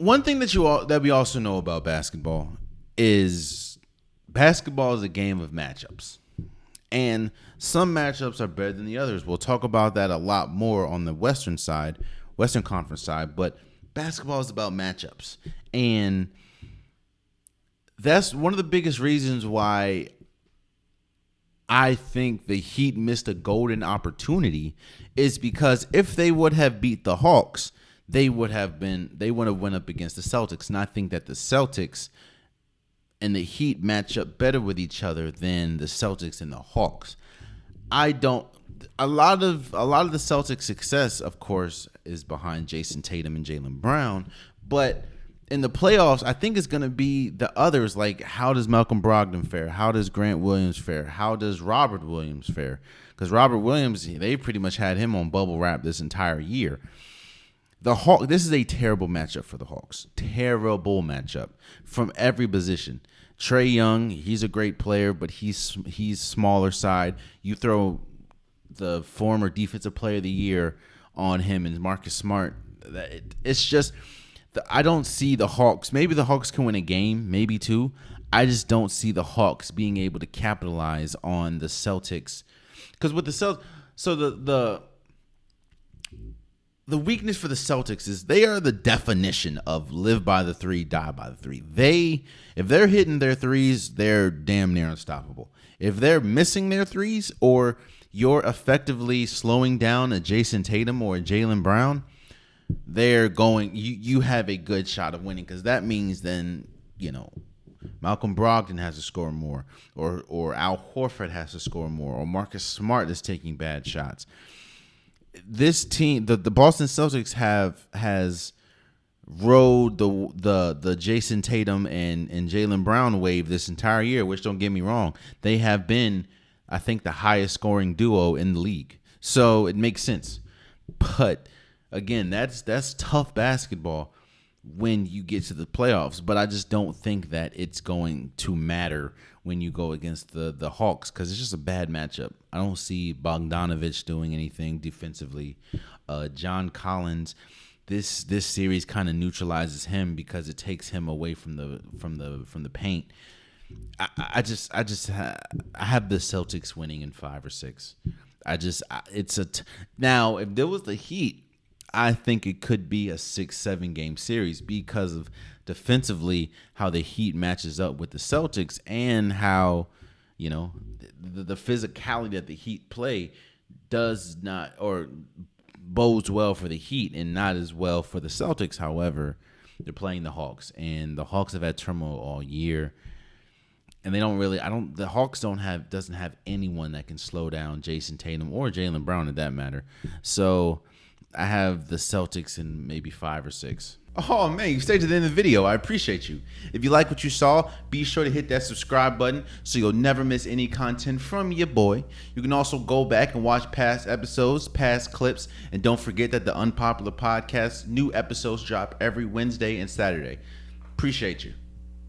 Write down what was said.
one thing that we also know about basketball is a game of matchups. And some matchups are better than the others. We'll talk about that a lot more on the Western Conference side, but basketball is about matchups. And that's one of the biggest reasons why I think the Heat missed a golden opportunity, is because if they would have beat the Hawks, they would have went up against the Celtics. And I think that the Celtics and the Heat match up better with each other than the Celtics and the Hawks. A lot of the Celtics' success, of course, is behind Jason Tatum and Jaylen Brown, but in the playoffs, I think it's going to be the others, like how does Malcolm Brogdon fare? How does Grant Williams fare? How does Robert Williams fare? Because Robert Williams, they pretty much had him on bubble wrap this entire year. This is a terrible matchup for the Hawks. Terrible matchup from every position. Trae Young, he's a great player, but he's smaller side. You throw the former Defensive Player of the Year on him and Marcus Smart. It's just, I don't see the Hawks. Maybe the Hawks can win a game, maybe two. I just don't see the Hawks being able to capitalize on the Celtics. Because with the Celtics, so the weakness for the Celtics is they are the definition of live by the three, die by the three. If they're hitting their threes, they're damn near unstoppable. If they're missing their threes, or you're effectively slowing down a Jason Tatum or a Jaylen Brown, you have a good shot of winning, because that means then, Malcolm Brogdon has to score more, or Al Horford has to score more, or Marcus Smart is taking bad shots. This team, the Boston Celtics has rode the Jason Tatum and Jaylen Brown wave this entire year, which, don't get me wrong, they have been, I think, the highest scoring duo in the league. So it makes sense. But again, that's tough basketball when you get to the playoffs. But I just don't think that it's going to matter when you go against the Hawks, because it's just a bad matchup. I don't see Bogdanovich doing anything defensively. John Collins, this series kind of neutralizes him because it takes him away from the paint. I have the Celtics winning in 5 or 6. Now if there was the Heat, I think it could be a 6-7 game series, because of defensively how the Heat matches up with the Celtics, and how the physicality that the Heat play does not, or bodes well for the Heat and not as well for the Celtics. However, they're playing the Hawks, and the Hawks have had turmoil all year. And the Hawks doesn't have anyone that can slow down Jason Tatum or Jaylen Brown, in that matter. So I have the Celtics in maybe 5 or 6. Oh, man, you stayed to the end of the video. I appreciate you. If you like what you saw, be sure to hit that subscribe button so you'll never miss any content from your boy. You can also go back and watch past episodes, past clips, and don't forget that the Unpopular Podcast, new episodes drop every Wednesday and Saturday. Appreciate you.